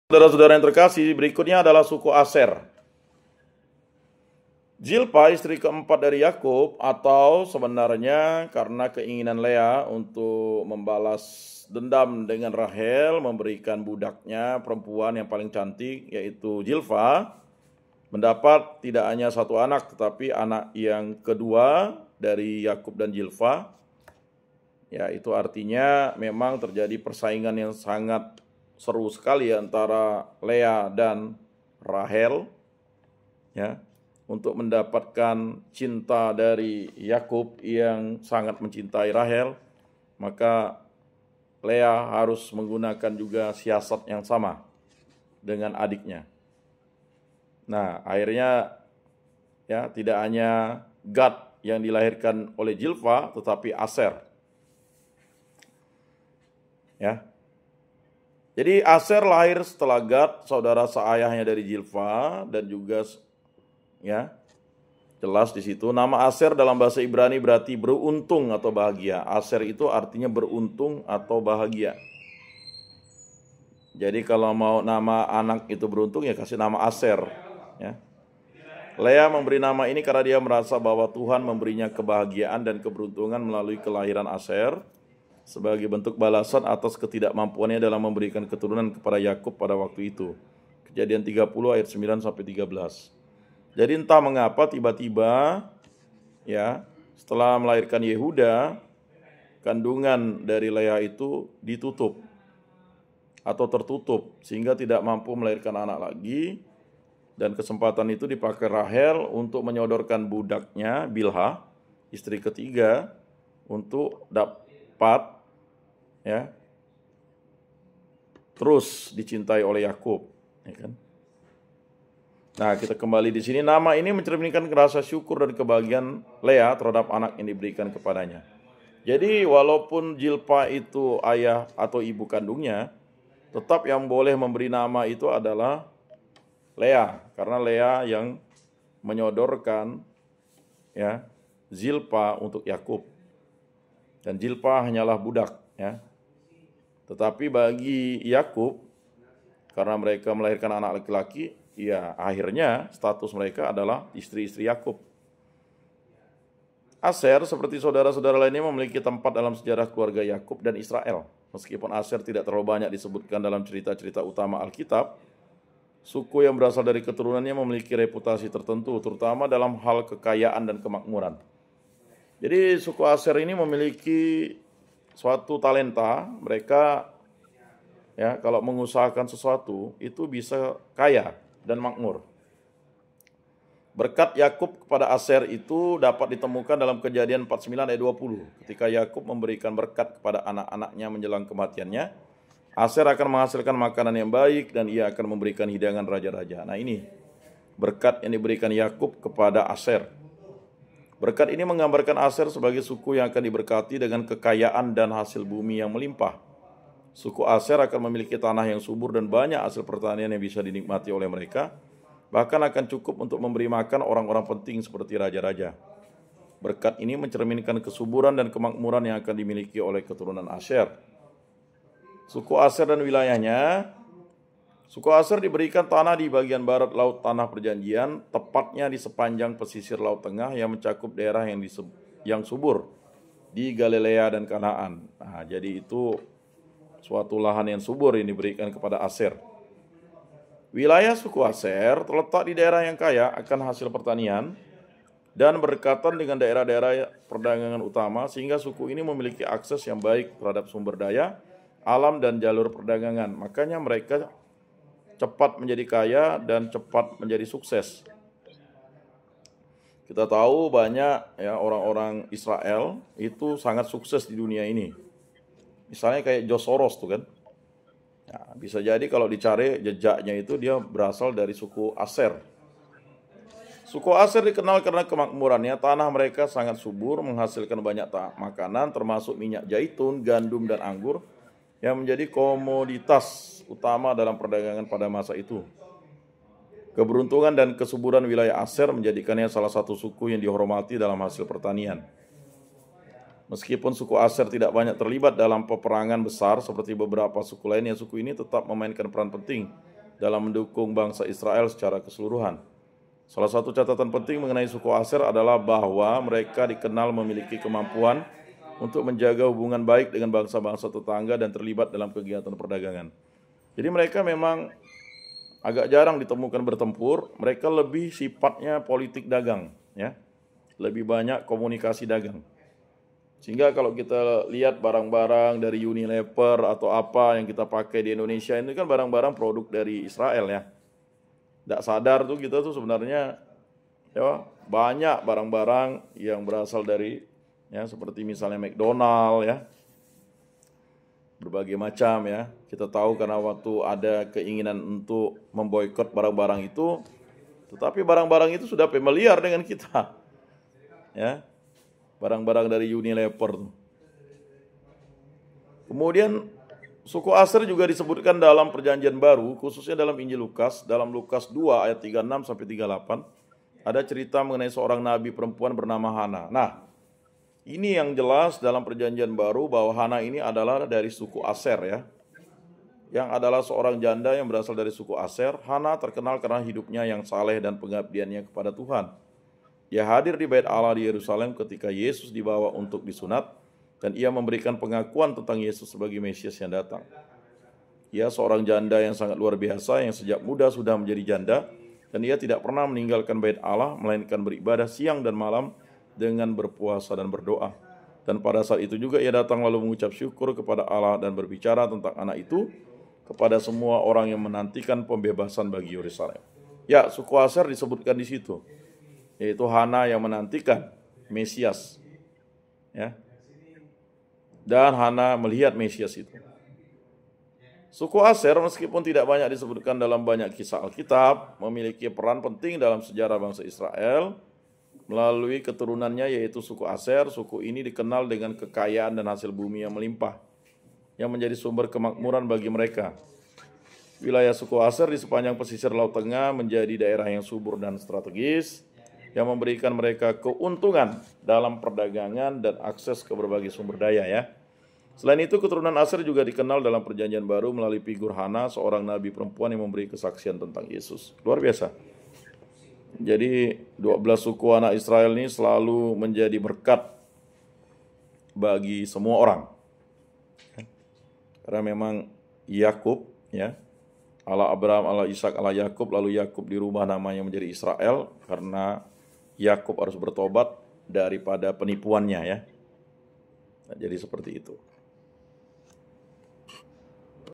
Saudara-saudara yang terkasih, berikutnya adalah suku Aser. Zilpa, istri keempat dari Yakub, atau sebenarnya karena keinginan Lea untuk membalas dendam dengan Rahel, memberikan budaknya perempuan yang paling cantik, yaitu Zilpa, mendapat tidak hanya satu anak, tetapi anak yang kedua dari Yakub dan Zilpa. Ya, itu artinya memang terjadi persaingan yang sangat seru sekali antara Lea dan Rahel, ya, untuk mendapatkan cinta dari Yakub yang sangat mencintai Rahel. Maka Lea harus menggunakan juga siasat yang sama dengan adiknya. Nah, akhirnya ya tidak hanya Gad yang dilahirkan oleh Zilpa, tetapi Aser. Ya. Jadi Aser lahir setelah Gad, saudara seayahnya dari Zilpa, dan juga ya jelas di situ nama Aser dalam bahasa Ibrani berarti beruntung atau bahagia. Aser itu artinya beruntung atau bahagia. Jadi kalau mau nama anak itu beruntung ya kasih nama Aser, ya. Lea memberi nama ini karena dia merasa bahwa Tuhan memberinya kebahagiaan dan keberuntungan melalui kelahiran Aser, sebagai bentuk balasan atas ketidakmampuannya dalam memberikan keturunan kepada Yakub pada waktu itu. Kejadian 30 ayat 9 sampai 13. Jadi entah mengapa tiba-tiba ya, setelah melahirkan Yehuda, kandungan dari Lea itu ditutup atau tertutup sehingga tidak mampu melahirkan anak lagi, dan kesempatan itu dipakai Rahel untuk menyodorkan budaknya Bilha, istri ketiga, untuk dapat ya terus dicintai oleh Yakub, ya kan? Nah, kita kembali di sini. Nama ini mencerminkan rasa syukur dan kebahagiaan Lea terhadap anak yang diberikan kepadanya. Jadi walaupun Zilpa itu ayah atau ibu kandungnya, tetap yang boleh memberi nama itu adalah Lea, karena Lea yang menyodorkan ya Zilpa untuk Yakub. Dan Zilpa hanyalah budak, ya. Tetapi bagi Yakub, karena mereka melahirkan anak laki-laki, ya akhirnya status mereka adalah istri-istri Yakub. Aser seperti saudara-saudara lainnya memiliki tempat dalam sejarah keluarga Yakub dan Israel. Meskipun Aser tidak terlalu banyak disebutkan dalam cerita-cerita utama Alkitab, suku yang berasal dari keturunannya memiliki reputasi tertentu, terutama dalam hal kekayaan dan kemakmuran. Jadi suku Aser ini memiliki suatu talenta. Mereka ya kalau mengusahakan sesuatu itu bisa kaya dan makmur. Berkat Yakub kepada Aser itu dapat ditemukan dalam Kejadian 49 ayat 20. Ketika Yakub memberikan berkat kepada anak-anaknya menjelang kematiannya, Aser akan menghasilkan makanan yang baik dan ia akan memberikan hidangan raja-raja. Nah, ini berkat yang diberikan Yakub kepada Aser. Berkat ini menggambarkan Aser sebagai suku yang akan diberkati dengan kekayaan dan hasil bumi yang melimpah. Suku Aser akan memiliki tanah yang subur dan banyak hasil pertanian yang bisa dinikmati oleh mereka, bahkan akan cukup untuk memberi makan orang-orang penting seperti raja-raja. Berkat ini mencerminkan kesuburan dan kemakmuran yang akan dimiliki oleh keturunan Aser. Suku Aser dan wilayahnya. Suku Aser diberikan tanah di bagian barat laut tanah perjanjian, tepatnya di sepanjang pesisir Laut Tengah yang mencakup daerah yang subur di Galilea dan Kanaan. Nah, jadi itu suatu lahan yang subur yang diberikan kepada Aser. Wilayah suku Aser terletak di daerah yang kaya akan hasil pertanian dan berdekatan dengan daerah-daerah perdagangan utama, sehingga suku ini memiliki akses yang baik terhadap sumber daya alam dan jalur perdagangan. Makanya mereka cepat menjadi kaya dan cepat menjadi sukses. Kita tahu banyak ya orang-orang Israel itu sangat sukses di dunia ini. Misalnya kayak George Soros tuh kan. Ya, bisa jadi kalau dicari jejaknya itu dia berasal dari suku Aser. Suku Aser dikenal karena kemakmurannya. Tanah mereka sangat subur, menghasilkan banyak makanan termasuk minyak zaitun, gandum dan anggur yang menjadi komoditas utama dalam perdagangan pada masa itu. Keberuntungan dan kesuburan wilayah Aser menjadikannya salah satu suku yang dihormati dalam hasil pertanian. Meskipun suku Aser tidak banyak terlibat dalam peperangan besar seperti beberapa suku lainnya, suku ini tetap memainkan peran penting dalam mendukung bangsa Israel secara keseluruhan. Salah satu catatan penting mengenai suku Aser adalah bahwa mereka dikenal memiliki kemampuan untuk menjaga hubungan baik dengan bangsa-bangsa tetangga dan terlibat dalam kegiatan perdagangan. Jadi mereka memang agak jarang ditemukan bertempur, mereka lebih sifatnya politik dagang, ya. Lebih banyak komunikasi dagang. Sehingga kalau kita lihat barang-barang dari Unilever atau apa yang kita pakai di Indonesia ini kan barang-barang produk dari Israel, ya. Tidak sadar tuh kita tuh sebenarnya ya banyak barang-barang yang berasal dari ya seperti misalnya McDonald, ya. Berbagai macam, ya. Kita tahu karena waktu ada keinginan untuk memboikot barang-barang itu, tetapi barang-barang itu sudah familiar dengan kita. Ya. Barang-barang dari Unilever. Kemudian suku Aser juga disebutkan dalam Perjanjian Baru, khususnya dalam Injil Lukas, dalam Lukas 2 ayat 36 sampai 38, ada cerita mengenai seorang nabi perempuan bernama Hana. Nah, ini yang jelas dalam Perjanjian Baru bahwa Hana ini adalah dari suku Aser, ya. Yang adalah seorang janda yang berasal dari suku Aser. Hana terkenal karena hidupnya yang saleh dan pengabdiannya kepada Tuhan. Ia hadir di Bait Allah di Yerusalem ketika Yesus dibawa untuk disunat, dan ia memberikan pengakuan tentang Yesus sebagai Mesias yang datang. Ia seorang janda yang sangat luar biasa, yang sejak muda sudah menjadi janda, dan ia tidak pernah meninggalkan Bait Allah, melainkan beribadah siang dan malam dengan berpuasa dan berdoa. Dan pada saat itu juga ia datang lalu mengucap syukur kepada Allah dan berbicara tentang anak itu kepada semua orang yang menantikan pembebasan bagi Yerusalem. Ya, suku Aser disebutkan di situ, yaitu Hana yang menantikan Mesias, ya. Dan Hana melihat Mesias itu. Suku Aser meskipun tidak banyak disebutkan dalam banyak kisah Alkitab, memiliki peran penting dalam sejarah bangsa Israel melalui keturunannya, yaitu suku Aser. Suku ini dikenal dengan kekayaan dan hasil bumi yang melimpah, yang menjadi sumber kemakmuran bagi mereka. Wilayah suku Aser di sepanjang pesisir Laut Tengah menjadi daerah yang subur dan strategis, yang memberikan mereka keuntungan dalam perdagangan dan akses ke berbagai sumber daya, ya. Selain itu, keturunan Aser juga dikenal dalam Perjanjian Baru melalui figur Hana, seorang nabi perempuan yang memberi kesaksian tentang Yesus. Luar biasa. Jadi 12 suku anak Israel ini selalu menjadi berkat bagi semua orang. Karena memang Yakub, ya, Allah Abraham, Allah Ishak, Allah Yakub, lalu Yakub dirubah namanya menjadi Israel karena Yakub harus bertobat daripada penipuannya, ya. Nah, jadi seperti itu.